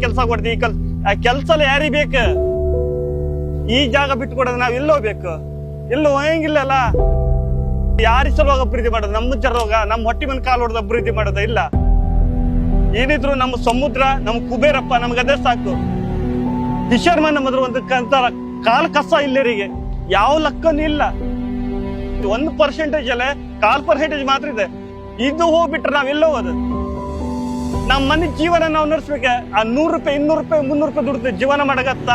ಕೆಲಸ ಕೊಡ್ತೀವಿ ಆ ಕೆಲಸ ಯಾರಿಗೆ ಬೇಕು? ಈ ಜಾಗ ಬಿಟ್ಟು ಕೊಡೋದು ನಾವ್ ಎಲ್ಲೋ ಬೇಕು? ಎಲ್ಲೋ ಹೋಗಂಗಿಲ್ಲಲ್ಲ. ಯಾರ ಸಲುವಾಗ ಅಭಿವೃದ್ಧಿ ಮಾಡೋದು? ನಮ್ಮ ಜರೋಗ ನಮ್ಮ ಹೊಟ್ಟಿ ಮನ್ ಕಾಲು ಹೊಡೆದು ಅಭಿವೃದ್ಧಿ ಮಾಡೋದ? ಇಲ್ಲ. ಏನಿದ್ರು ನಮ್ಮ ಸಮುದ್ರ, ನಮ್ಮ ಕುಬೇರಪ್ಪ ನಮ್ಗೆ ಅದೇ ಸಾಕು. ಫಿಶರ್ಮನ್ ನಮ್ಮದ್ರ ಒಂದು ಕಾಲ್ ಕಸ ಇಲ್ಲರಿಗೆ ಯಾವ ಲೆಕ್ಕನೂ ಇಲ್ಲ. 1% ಅಲ್ಲೇ 1/4% ಮಾತ್ರ ಇದೆ. ಇದು ಹೋಗ್ಬಿಟ್ರೆ ನಾವೆಲ್ಲ ಹೋಗೋದು? ನಮ್ಮ ಮನೆ ಜೀವನ ನಾವು ನಡೆಸ್ಬೇಕ. ಆ 100 ರೂಪಾಯಿ 200 ರೂಪಾಯಿ 300 ರೂಪಾಯಿ ದುಡ್ದು ಜೀವನ ಮಾಡಕತ್ತ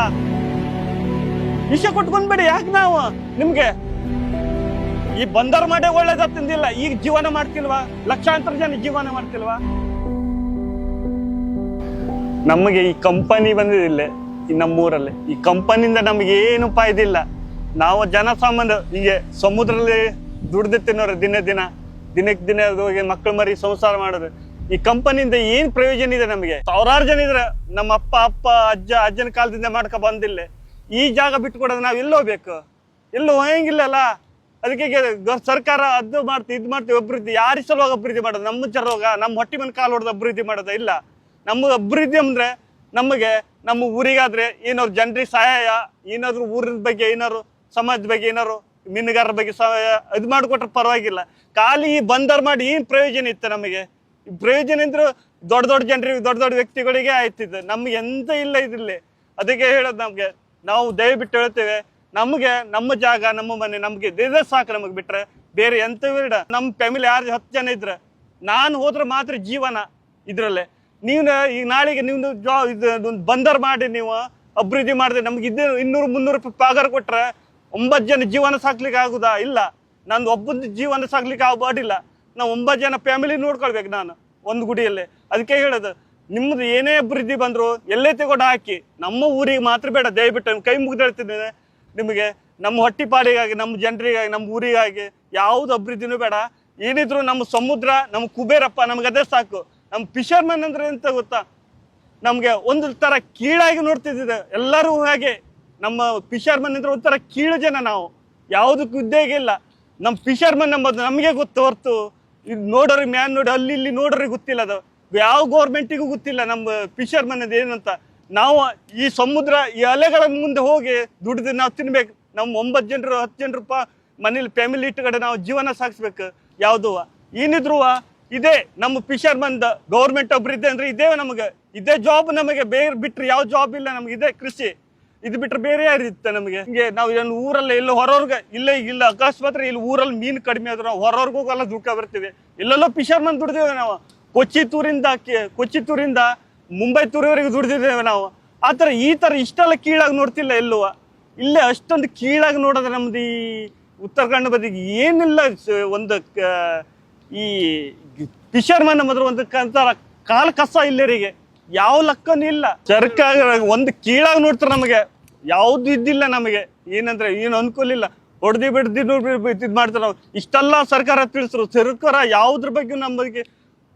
ವಿಷ ಕೊಟ್ಕೊಂಡ್ಬೇಡಿ. ಯಾಕೆ ನಾವು ನಿಮ್ಗೆ ಈ ಬಂದರ್ ಮಾಡೇ ಒಳ್ಳೇದಂದಿಲ್ಲ. ಈಗ ಜೀವನ ಮಾಡ್ತಿಲ್ವಾ? ಲಕ್ಷಾಂತರ ಜನ ಜೀವನ ಮಾಡ್ತಿಲ್ವಾ? ನಮಗೆ ಈ ಕಂಪನಿ ಬಂದಿದಿಲ್ಲ ನಮ್ಮೂರಲ್ಲಿ. ಈ ಕಂಪನಿಯಿಂದ ನಮ್ಗೆ ಏನು ಫಾಯ್ದೆ ಇಲ್ಲ. ನಾವು ಜನಸಾಮಾನ್ಯ ಹೀಗೆ ಸಮುದ್ರದಲ್ಲಿ ದುಡ್ದು ತಿನ್ನೋರು ದಿನಕ್ಕೆ ದಿನ ಹೋಗಿ ಮಕ್ಕಳು ಮರಿ ಸಂಸಾರ ಮಾಡೋದು. ಈ ಕಂಪನಿಯಿಂದ ಏನ್ ಪ್ರಯೋಜನ ಇದೆ ನಮಗೆ? ಸಾವಿರಾರು ಜನ ಇದ್ರೆ ನಮ್ಮ ಅಪ್ಪ ಅಜ್ಜನ ಕಾಲದಿಂದ ಮಾಡ್ಕೊ ಬಂದಿಲ್ಲ. ಈ ಜಾಗ ಬಿಟ್ಟು ಕೊಡೋದು ನಾವ್ ಎಲ್ಲೋ ಬೇಕು? ಎಲ್ಲೋ ಹೋಗಂಗಿಲ್ಲಲ್ಲ. ಅದಕ್ಕೆ ಸರ್ಕಾರ ಅದು ಮಾಡ್ತೀವಿ ಅಭಿವೃದ್ಧಿ. ಯಾರ ಸಲುವಾಗ ಅಭಿವೃದ್ಧಿ ಮಾಡೋದು? ನಮ್ಮ ಜರೋಗ ನಮ್ಮ ಹೊಟ್ಟಿ ಮನ್ ಕಾಲು ಹೊಡೆದು ಅಭಿವೃದ್ಧಿ ಮಾಡೋದ? ಇಲ್ಲ. ನಮ್ಗೆ ಅಭಿವೃದ್ಧಿ ಅಂದ್ರೆ ನಮಗೆ ನಮ್ಮ ಊರಿಗಾದ್ರೆ ಏನಾದ್ರು ಜನರಿಗೆ ಸಹಾಯ, ಏನಾದ್ರು ಊರಿನ ಬಗ್ಗೆ ಏನಾದ್ರು ಸಮಾಜದ ಬಗ್ಗೆ ಏನಾದ್ರು ಮೀನುಗಾರರ ಬಗ್ಗೆ ಸಹಾಯ ಇದು ಮಾಡಿಕೊಟ್ರೆ ಪರವಾಗಿಲ್ಲ. ಖಾಲಿ ಬಂದರ್ ಮಾಡಿ ಏನ್ ಪ್ರಯೋಜನ ಇತ್ತು ನಮಗೆ? ಪ್ರಯೋಜನ ಇದ್ರು ದೊಡ್ಡ ಜನರಿಗೆ ದೊಡ್ಡ ವ್ಯಕ್ತಿಗಳಿಗೆ ಆಯ್ತಿದ್ದು. ನಮ್ಗೆ ಎಂತ ಇಲ್ಲ ಇದ್ರಲ್ಲಿ. ಅದಕ್ಕೆ ಹೇಳೋದು ನಮ್ಗೆ, ನಾವು ದಯವಿಟ್ಟು ಹೇಳ್ತೇವೆ, ನಮ್ಗೆ ನಮ್ಮ ಜಾಗ ನಮ್ಮ ಮನೆ ನಮ್ಗೆ ಇದೇ ಸಾಕು. ನಮಗೆ ಬಿಟ್ರೆ ಬೇರೆ ಎಂತ ಬೇಡ. ನಮ್ಮ ಫ್ಯಾಮಿಲಿ 10 ಜನ ಇದ್ರೆ ನಾನು ಹೋದ್ರೆ ಮಾತ್ರ ಜೀವನ ಇದ್ರಲ್ಲೇ. ನೀವು ಈಗ ನಾಳೆಗೆ ನೀವು ಬಂದರ್ ಮಾಡಿ ನೀವು ಅಭಿವೃದ್ಧಿ ಮಾಡಿದ್ರೆ ನಮ್ಗೆ 200-300 ರೂಪಾಯಿ ಪಗಾರ ಕೊಟ್ರೆ 9 ಜನ ಜೀವನ ಸಾಕ್ಲಿಕ್ಕೆ ಆಗುದಾ? ಇಲ್ಲ. ನಂದು ಒಬ್ಬದ ಜೀವನ ಸಾಕ್ಲಿಕ್ಕೆ ಆಗ್ಬಾಡಿಲ್ಲ. ನಾವು 9 ಜನ ಫ್ಯಾಮಿಲಿ ನೋಡ್ಕೊಳ್ಬೇಕು ನಾನು ಒಂದು ಗುಡಿಯಲ್ಲಿ. ಅದಕ್ಕೆ ಹೇಳೋದು, ನಿಮ್ದು ಏನೇ ಅಭಿವೃದ್ಧಿ ಬಂದ್ರು ಎಲ್ಲೇ ತಗೊಂಡು ಹಾಕಿ, ನಮ್ಮ ಊರಿಗೆ ಮಾತ್ರ ಬೇಡ. ದಯವಿಟ್ಟು ಕೈ ಮುಗಿದು ಹೇಳ್ತಿದ್ದೇನೆ ನಿಮಗೆ. ನಮ್ಮ ಹೊಟ್ಟಿ ಪಾಡಿಗಾಗಿ, ನಮ್ಮ ಜನರಿಗಾಗಿ, ನಮ್ಮ ಊರಿಗಾಗಿ ಯಾವ್ದು ಅಭಿವೃದ್ಧಿನೂ ಬೇಡ. ಏನಿದ್ರು ನಮ್ಮ ಸಮುದ್ರ, ನಮ್ಮ ಕುಬೇರಪ್ಪ ನಮ್ಗೆ ಅದೇ ಸಾಕು. ನಮ್ಮ ಫಿಶರ್ಮನ್ ಅಂದ್ರೆ ಎಂತ ಗೊತ್ತಾ? ನಮ್ಗೆ ಒಂದು ತರ ಕೀಳಾಗಿ ನೋಡ್ತಿದ್ದೆ ಎಲ್ಲರೂ. ಹಾಗೆ ನಮ್ಮ ಫಿಶರ್ಮನ್ ಅಂದ್ರೆ ಒಂಥರ ಕೀಳು ಜನ. ನಾವು ಯಾವುದಕ್ಕೂ ಉದ್ಯೋಗ ಇಲ್ಲ. ನಮ್ಮ ಫಿಶರ್ಮನ್ ನಂಬದು ನಮಗೆ ಗೊತ್ತು ಹೊರ್ತು ಇದು ನೋಡೋರಿಗೆ ಮ್ಯಾನ್ ನೋಡಿ ಅಲ್ಲಿ ಇಲ್ಲಿ ನೋಡೋರಿಗೆ ಗೊತ್ತಿಲ್ಲ. ಅದು ಯಾವ ಗೌರ್ಮೆಂಟಿಗೂ ಗೊತ್ತಿಲ್ಲ ನಮ್ಮ ಫಿಶರ್ಮನ್ ಅದು ಏನಂತ. ನಾವು ಈ ಸಮುದ್ರ ಈ ಅಲೆಗಳ ಮುಂದೆ ಹೋಗಿ ದುಡ್ದು ನಾವು ತಿನ್ಬೇಕು. ನಮ್ಮ 9 ಜನರು 10 ಜನರು ಮನೇಲಿ ಫ್ಯಾಮಿಲಿ ಇಟ್ಟುಗಡೆ ನಾವು ಜೀವನ ಸಾಗಿಸ್ಬೇಕು. ಯಾವ್ದು ಏನಿದ್ರು ಇದೇ ನಮ್ಮ ಫಿಶರ್ಮನ್ ಗೌರ್ಮೆಂಟ್ ಅಭಿವೃದ್ಧಿ ಅಂದ್ರೆ ಇದೇ. ನಮಗೆ ಇದೇ ಜಾಬ್. ನಮಗೆ ಬೇರೆ ಬಿಟ್ರೆ ಯಾವ ಜಾಬ್ ಇಲ್ಲ ನಮ್ಗೆ. ಇದೇ ಕೃಷಿ. ಇದು ಬಿಟ್ರೆ ಬೇರೆ ಯಾರಿರುತ್ತೆ ನಮಗೆ? ಹಿಂಗೆ ನಾವು ಏನು ಊರಲ್ಲಿ ಎಲ್ಲ ಹೊರವ್ರಿಗೆ ಇಲ್ಲ ಅಕಸ್ಮಾತ್ ಇಲ್ಲಿ ಊರಲ್ಲಿ ಮೀನು ಕಡಿಮೆ ಆದ್ರೆ ನಾವು ಹೊರವ್ರಿಗೆ ಹೋಗಲ್ಲ ದುಡ್ಕ ಬರ್ತೀವಿ. ಇಲ್ಲೆಲ್ಲೋ ಫಿಶರ್ಮನ್ ದುಡ್ದೇವೆ ನಾವು. ಕೊಚ್ಚಿತ್ತೂರಿಂದ ಮುಂಬೈ ತೂರಿವರೆಗೆ ದುಡ್ದಿದ್ದೇವೆ ನಾವು. ಆತರ ಈ ತರ ಇಷ್ಟೆಲ್ಲ ಕೀಳಾಗಿ ನೋಡ್ತಿಲ್ಲ ಎಲ್ಲುವ. ಇಲ್ಲೇ ಅಷ್ಟೊಂದು ಕೀಳಾಗಿ ನೋಡೋದ್ರೆ ನಮ್ದು ಈ ಉತ್ತರ ಕನ್ನಡ ಬದಿಗೆ ಏನಿಲ್ಲ. ಒಂದು ಈ ಫಿಶರ್ಮನ್ ನಮ್ಮದ್ರ ಒಂದು ಕಾಲ್ ಕಸ ಇಲ್ಲರಿಗೆ ಯಾವ ಲೆಕ್ಕನೂ ಇಲ್ಲ. ಸರ್ಕಾರ ಒಂದು ಕೀಳಾಗಿ ನೋಡ್ತಾರೆ ನಮಗೆ. ಯಾವ್ದು ಇದ್ದಿಲ್ಲ ನಮಗೆ. ಏನಂದ್ರೆ ಏನು ಅನುಕೂಲ ಇಲ್ಲ. ಹೊಡೆದಿ ಬಿಡ್ದಿ ಇದು ಮಾಡ್ತಾರೆ ನಾವು. ಇಷ್ಟೆಲ್ಲ ಸರ್ಕಾರ ತಿಳಿಸ್ರು. ಸರ್ಕಾರ ಯಾವ್ದ್ರ ಬಗ್ಗೆ ನಮ್ಮ ಬಗ್ಗೆ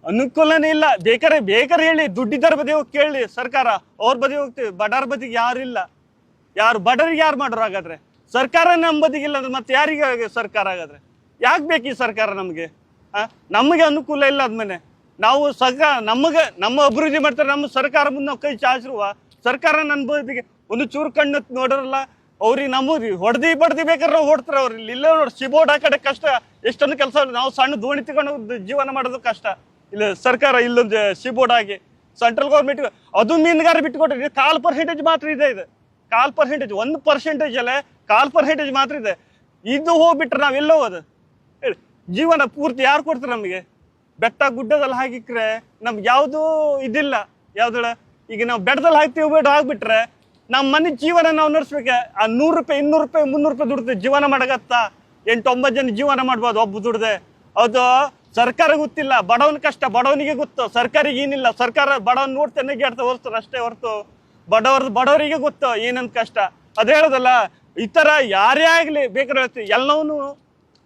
ಅನುಕೂಲನೇ ಇಲ್ಲ. ಬೇಕಾರೆ ಹೇಳಿ, ದುಡ್ಡಿದ್ದರ ಬದಿ ಹೋಗಿ ಕೇಳಿ ಸರ್ಕಾರ. ಅವ್ರ ಬದಿ ಹೋಗ್ತೀವಿ. ಬಡವ್ರ ಬದಿಗೆ ಯಾರು ಇಲ್ಲ. ಯಾರು ಬಡವರಿಗೆ ಯಾರು ಮಾಡೋರು? ಹಾಗಾದ್ರೆ ಸರ್ಕಾರ ನಮ್ಮ ಬದಿಗಿಲ್ಲ ಅಂದ್ರೆ ಮತ್ತೆ ಯಾರಿಗೆ ಸರ್ಕಾರ? ಹಾಗಾದ್ರೆ ಯಾಕೆ ಬೇಕು ಈ ಸರ್ಕಾರ ನಮಗೆ? ನಮಗೆ ಅನುಕೂಲ ಇಲ್ಲ ಆದ್ಮೇಲೆ ನಾವು ನಮ್ಮ ಅಭಿವೃದ್ಧಿ ಮಾಡ್ತಾರೆ. ನಮ್ಮ ಸರ್ಕಾರ ಮುಂದೆ ನಾವು ಕೈ ಚಾಚಿರುವ ಸರ್ಕಾರ ನನ್ನ ಬದಿಗೆ ಒಂದು ಚೂರು ಕಣ್ಣು ನೋಡೋರಲ್ಲ. ಅವ್ರಿಗೆ ನಮಗೆ ಹೊಡೆದಿ ಬೇಕಾದ್ರೆ ನಾವು ಹೊಡ್ತಾರೆ. ಅವ್ರು ಇಲ್ಲ ನೋಡಿ, ಶಿಬೋರ್ಡ್ ಹಾಕಡೆ ಕಷ್ಟ. ಎಷ್ಟೊಂದು ಕೆಲಸ ನಾವು ಸಣ್ಣ ದೋಣಿ ತಗೊಂಡು ಜೀವನ ಮಾಡೋದು ಕಷ್ಟ. ಇಲ್ಲ ಸರ್ಕಾರ ಇಲ್ಲೊಂದು ಶಿಬೋರ್ಡ್ ಆಗಿ ಸೆಂಟ್ರಲ್ ಗೌರ್ಮೆಂಟ್ ಅದು ಮೀನುಗಾರ ಬಿಟ್ಟುಕೊಟ್ರೆ 1/4% ಮಾತ್ರ ಇದೆ. 1/4%, 1% ಅಲ್ಲೇ 1/4% ಮಾತ್ರ ಇದೆ. ಇದು ಹೋಗ್ಬಿಟ್ರೆ ನಾವೆಲ್ಲ ಹೋಗೋದು? ಹೇಳಿ, ಜೀವನ ಪೂರ್ತಿ ಯಾರು ಕೊಡ್ತಾರೆ ನಮಗೆ? ಬೆಟ್ಟ ಗುಡ್ಡದಲ್ಲಿ ಹಾಕಿಕ್ರೆ ನಮ್ಗೆ ಯಾವುದು ಇದಿಲ್ಲ. ಯಾವ್ದಳ ಈಗ ನಾವು ಬೆಟ್ಟದಲ್ಲಿ ಆಗ್ಬಿಟ್ರೆ ನಮ್ಮ ಮನೆ ಜೀವನ ನಾವು ನಡೆಸ್ಬೇಕೆ. ಆ 100 ರೂಪಾಯಿ 200 ರೂಪಾಯಿ 300 ರೂಪಾಯಿ ದುಡ್ದು ಜೀವನ ಮಾಡಕತ್ತ 8-9 ಜನ ಜೀವನ ಮಾಡ್ಬೋದು ಒಬ್ಬ ದುಡ್ದೆ. ಅದು ಸರ್ಕಾರ ಗೊತ್ತಿಲ್ಲ. ಬಡವನ ಕಷ್ಟ ಬಡವನಿಗೆ ಗೊತ್ತು. ಸರ್ಕಾರಿಗೆ ಏನಿಲ್ಲ. ಸರ್ಕಾರ ಬಡವನ್ ನೋಡ್ತೇನೆ ಗೆಡ್ತಾ ಹೊರ್ತಾರೆ ಅಷ್ಟೇ ಹೊರ್ತು ಬಡವರಿಗೆ ಗೊತ್ತು ಏನಂತ ಕಷ್ಟ. ಅದ್ ಹೇಳೋದಲ್ಲ, ಈ ತರ ಯಾರೇ ಆಗ್ಲಿ ಬೇಕಾದ್ರೆ ಹೇಳ್ತೀವಿ. ಎಲ್ಲವನ್ನೂ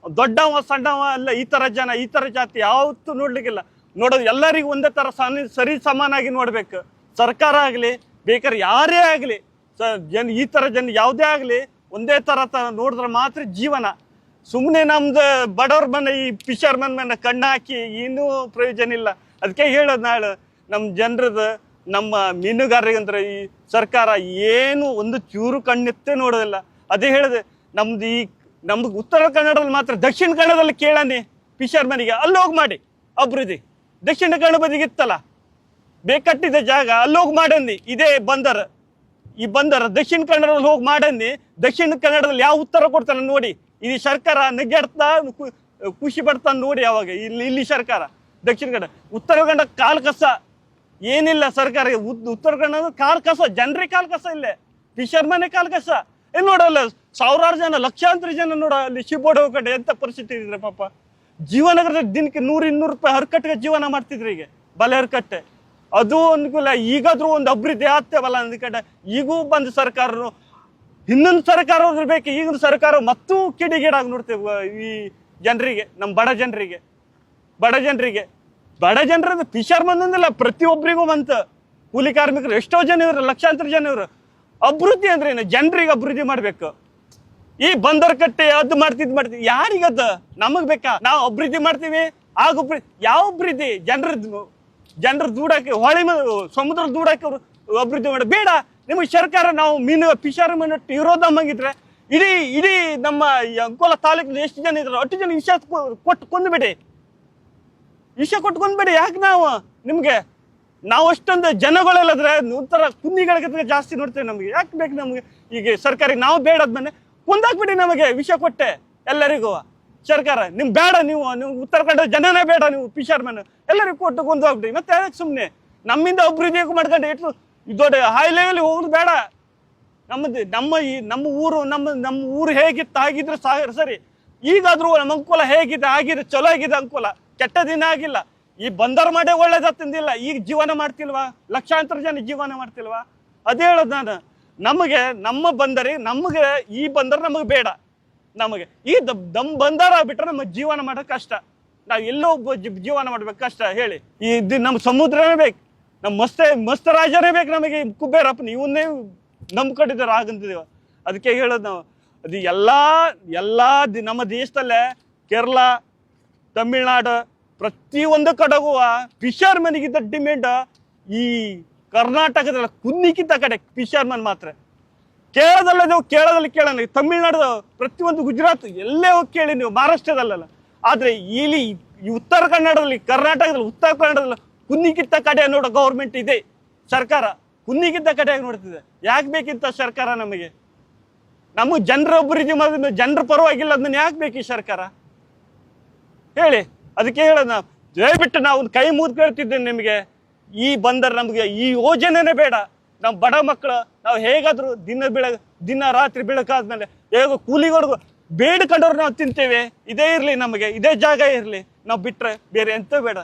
ದೊಡ್ಡವ ಸಣ್ಣವ ಅಲ್ಲ, ಈ ತರ ಜನ ಈ ತರ ಜಾತಿ ಯಾವತ್ತೂ ನೋಡ್ಲಿಕ್ಕಿಲ್ಲ. ನೋಡೋದು ಎಲ್ಲರಿಗೂ ಒಂದೇ ತರ ಸರಿ ಸಮಾನಾಗಿ ನೋಡ್ಬೇಕು. ಸರ್ಕಾರ ಆಗ್ಲಿ ಬೇಕಾದ್ರೆ ಯಾರೇ ಆಗ್ಲಿ ಈ ತರ ಜನ ಯಾವುದೇ ಆಗ್ಲಿ ಒಂದೇ ತರ ನೋಡಿದ್ರೆ ಮಾತ್ರ ಜೀವನ. ಸುಮ್ಮನೆ ನಮ್ದು ಬಡವ್ರ ಮನೆ ಈ ಫಿಶರ್ಮನ್ ಮನೆ ಕಣ್ಣು ಹಾಕಿ ಏನೂ ಪ್ರಯೋಜನ ಇಲ್ಲ. ಅದಕ್ಕೆ ಹೇಳೋದು ನಾಳೆ ನಮ್ಮ ಜನರದ್ದು ನಮ್ಮ ಮೀನುಗಾರರಿಗಂದ್ರೆ ಈ ಸರ್ಕಾರ ಏನು ಒಂದು ಚೂರು ಕಣ್ಣೆತ್ತೆ ನೋಡೋದಿಲ್ಲ. ಅದೇ ಹೇಳಿದೆ, ನಮ್ದು ಉತ್ತರ ಕನ್ನಡದಲ್ಲಿ ಮಾತ್ರ, ದಕ್ಷಿಣ ಕನ್ನಡದಲ್ಲಿ ಕೇಳನೆ ಫಿಶರ್ ಮನೆಗೆ ಅಲ್ಲಿ ಹೋಗಿ ಮಾಡಿ ಅಭಿವೃದ್ಧಿ. ದಕ್ಷಿಣ ಕನ್ನಡ ಬದಿಗೆ ಇತ್ತಲ್ಲ ಬೇಕಟ್ಟಿದ ಜಾಗ, ಅಲ್ಲಿ ಹೋಗಿ ಮಾಡನ್ನಿ. ಇದೇ ಬಂದರ, ಈ ಬಂದರ ದಕ್ಷಿಣ ಕನ್ನಡದಲ್ಲಿ ಹೋಗಿ ಮಾಡನ್ನಿ. ದಕ್ಷಿಣ ಕನ್ನಡದಲ್ಲಿ ಯಾವ ಉತ್ತರ ಕೊಡ್ತಾನೆ ನೋಡಿ. ಈ ಸರ್ಕಾರ ನೆಗ್ಗಾಡ್ತಾ ಖುಷಿ ಪಡ್ತಾನೆ ನೋಡಿ. ಅವಾಗ ಇಲ್ಲಿ ಸರ್ಕಾರ ದಕ್ಷಿಣ ಕನ್ನಡ, ಉತ್ತರ ಕನ್ನಡ ಕಾಲ್ ಕಸ ಏನಿಲ್ಲ ಸರ್ಕಾರ. ಉತ್ತರ ಕನ್ನಡ ಕಾಲ್ ಕಸ, ಜನರಿಗೆ ಕಾಲ್ ಕಸ ಇಲ್ಲೇ, ಫಿಶರ್ ಮನೆ ಕಾಲ್ ಕಸ. ಏನ್ ನೋಡಲ್ಲ, ಸಾವಿರಾರು ಜನ, ಲಕ್ಷಾಂತರ ಜನ ನೋಡ ಅಲ್ಲಿ ಶಿಬೋಡ್ ಹೋಗಡೆ ಎಂತ ಪರಿಸ್ಥಿತಿ ಇದ್ರೆ ಪಾಪ. ಜೀವನಗರದ ದಿನಕ್ಕೆ 100-200 ರೂಪಾಯಿ ಹರ್ಕಟ್ಟಿಗೆ ಜೀವನ ಮಾಡ್ತಿದ್ರು. ಈಗ ಬಲೆ ಹರ್ಕಟ್ಟೆ ಅದು ಅನುಕೂಲ. ಈಗಾದ್ರೂ ಒಂದು ಅಭಿವೃದ್ಧಿ ಆಗ್ತೇವಲ್ಲ ಅಂದ್ಕಂಡೆ ಈಗೂ ಬಂದು ಸರ್ಕಾರ, ಇನ್ನೊಂದು ಸರ್ಕಾರ ಬೇಕು. ಈಗಿನ ಸರ್ಕಾರ ಮತ್ತೂ ಕಿಡಿಗೇಡಾಗಿ ನೋಡ್ತೇವೆ ಈ ಜನರಿಗೆ, ನಮ್ಮ ಬಡ ಜನರಿಗೆ ಫಿಶರ್ ಬಂದಿಲ್ಲ, ಪ್ರತಿಯೊಬ್ಬರಿಗೂ ಬಂತ. ಕೂಲಿ ಕಾರ್ಮಿಕರು ಎಷ್ಟೋ ಜನ ಇವರು, ಲಕ್ಷಾಂತರ ಜನ ಇವರು. ಅಭಿವೃದ್ಧಿ ಅಂದ್ರೆ ಏನು? ಜನರಿಗೆ ಅಭಿವೃದ್ಧಿ ಮಾಡ್ಬೇಕು. ಈ ಬಂದರ್ ಕಟ್ಟೆ ಅದು ಮಾಡ್ತೀವಿ, ಯಾರಿಗದ? ನಮಗ್ ಬೇಕಾ? ನಾವು ಅಭಿವೃದ್ಧಿ ಮಾಡ್ತೀವಿ. ಯಾವ ಅಭಿವೃದ್ಧಿ? ಜನರ ದೂಡಕ್ಕೆ, ಹೊಳೆ ಸಮುದ್ರ ದೂಡಕ್ಕೆ ಅವರು ಅಭಿವೃದ್ಧಿ ಮಾಡಿ ಬೇಡ. ನಿಮಗೆ ಸರ್ಕಾರ, ನಾವು ಫಿಶರ್ ಮೀನು ವಿರೋಧ ನಮಗಿದ್ರೆ ಇಡೀ ನಮ್ಮ ಅಂಕೋಲ ತಾಲೂಕಿನ ಎಷ್ಟು ಜನ ಇದ್ರು ಅಷ್ಟು ಜನ ವಿಷ ಕೊಟ್ಟು ಕೊಂದ್ಬಿಡಿ. ಯಾಕೆ ನಾವು ಅಷ್ಟೊಂದು ಜನಗಳೆಲ್ಲದ್ರೆ ಒಂಥರ ಕುನ್ನಿಗಳಿಗೆ ಜಾಸ್ತಿ ನೋಡ್ತೇವೆ. ನಮಗೆ ಯಾಕೆ ಬೇಕು? ನಮಗೆ ಈಗ ಸರ್ಕಾರಿ ನಾವು ಬೇಡದ್ಮೇಲೆ ಕೊಂದಾಕ್ಬಿಡಿ. ನಮಗೆ ವಿಷ ಕೊಟ್ಟೆ ಎಲ್ಲರಿಗೂ ಸರ್ಕಾರ. ನಿಮ್ ಬೇಡ, ನೀವು ಉತ್ತರ ಕನ್ನಡ ಜನನೇ ಬೇಡ, ನೀವು ಫಿಶರ್ ಮ್ಯಾನ್ ಎಲ್ಲರಿಗೂ ಕೊಟ್ಟು ಕೊಂದಾಕ್ಬಿಡಿ. ಮತ್ತೆ ಯಾಕೆ ಸುಮ್ಮನೆ ನಮ್ಮಿಂದ ಅಭಿವೃದ್ಧಿ ಮಾಡ್ಕೊಂಡು ಇಟ್ಟು ದೊಡ್ಡ ಹೈ ಲೆವೆಲ್ ಹೋಗುದು ಬೇಡ. ನಮ್ಮ ಊರು ಹೇಗಿತ್ತು ಆಗಿದ್ರೆ ಸರಿ. ಈಗಾದ್ರೂ ನಮ್ಮ ಅಂಕೋಲ ಆಗಿದೆ ಚಲೋ ಆಗಿದೆ. ಅಂಕೋಲ ಕೆಟ್ಟ ದಿನ ಆಗಿಲ್ಲ. ಈ ಬಂದರ್ ಮಾಡೇ ಒಳ್ಳೇದಂದಿಲ್ಲ. ಈಗ ಜೀವನ ಮಾಡ್ತಿಲ್ವಾ? ಲಕ್ಷಾಂತರ ಜನ ಜೀವನ ಮಾಡ್ತಿಲ್ವಾ? ಅದೇ ಹೇಳೋದು ನಾನು. ನಮಗೆ ಈ ಬಂದರ್ ನಮಗೆ ಬೇಡ. ನಮಗೆ ಈ ಬಂದರ ಬಿಟ್ರೆ ನಮಗೆ ಜೀವನ ಮಾಡೋಕೆ ಕಷ್ಟ. ನಾವು ಎಲ್ಲೋ ಜೀವನ ಮಾಡ್ಬೇಕು ಕಷ್ಟ ಹೇಳಿ. ನಮ್ಮ ಸಮುದ್ರನೇ ಬೇಕು, ನಮ್ಮ ಮಸ್ತ ರಾಜರೇ ಬೇಕು ನಮಗೆ. ಕುಬೇರಪ್ಪನ ಇವನ್ನೇ ನಂಬ್ಕೊಂಡಿದ್ದಾರೆ ಆಗಂತಿದೇವ. ಅದಕ್ಕೆ ಹೇಳೋದು ನಾವು, ಅದು ಎಲ್ಲ ನಮ್ಮ ದೇಶದಲ್ಲೇ ಕೇರಳ, ತಮಿಳ್ನಾಡು ಪ್ರತಿಯೊಂದು ಕಡೆಗೂ ಫಿಶರ್ ಮನ್ಗಿದ್ದ ಡಿಮ್ಯಾಂಡ್ ಈ ಕರ್ನಾಟಕದ ಕುನ್ನಿಕ್ಕಿದ್ದ ಕಡೆ ಫಿಶರ್ ಮನ್ ಮಾತ್ರ. ಕೇರಳದಲ್ಲಿ ಕೇಳೋಣ, ತಮಿಳ್ನಾಡು ಪ್ರತಿಯೊಂದು, ಗುಜರಾತ್ ಎಲ್ಲೇ ಹೋಗಿ ಕೇಳಿ ನೀವು, ಮಹಾರಾಷ್ಟ್ರದಲ್ಲ. ಆದ್ರೆ ಇಲ್ಲಿ ಈ ಉತ್ತರ ಕನ್ನಡದಲ್ಲಿ, ಕರ್ನಾಟಕದಲ್ಲಿ, ಉತ್ತರ ಕನ್ನಡದಲ್ಲಿ ಕುನ್ನಿಕ್ಕಿದ್ದ ಕಡೆ ನೋಡೋ ಗೌರ್ಮೆಂಟ್ ಇದೆ. ಸರ್ಕಾರ ಕುನ್ನಿಕ್ಕಿದ್ದ ಕಡೆಯಾಗಿ ನೋಡ್ತಿದೆ. ಯಾಕೆ ಬೇಕಿತ್ತ ಸರ್ಕಾರ? ನಮಗೆ ಜನರ ಅಭಿವೃದ್ಧಿ ಮಾಡಿದ ಜನರ ಪರವಾಗಿಲ್ಲ, ಅದನ್ನ ಯಾಕೆ ಬೇಕು ಈ ಸರ್ಕಾರ ಹೇಳಿ? ಅದಕ್ಕೆ ಹೇಳೋದು ನಾವು, ದಯವಿಟ್ಟು ನಾವು ಒಂದು ಕೈ ಮುಗಿದು ಕೇಳ್ತಿದ್ದೇನೆ ನಿಮಗೆ, ಈ ಬಂದರೆ ನಮಗೆ ಈ ಯೋಜನೆನೇ ಬೇಡ. ನಮ್ಮ ಬಡ ಮಕ್ಕಳು ನಾವು ಹೇಗಾದ್ರೂ ದಿನ ರಾತ್ರಿ ಬೆಳಕಾದ್ಮೇಲೆ ಹೇಗೋ ಕೂಲಿಗಳಿಗೂ ಬೇಡ್ಕೊಂಡವ್ರು ನಾವು ತಿಂತೇವೆ. ಇದೇ ಇರಲಿ, ನಮಗೆ ಇದೇ ಜಾಗ ಇರಲಿ, ನಾವು ಬಿಟ್ರೆ ಬೇರೆ ಎಂತ ಬೇಡ.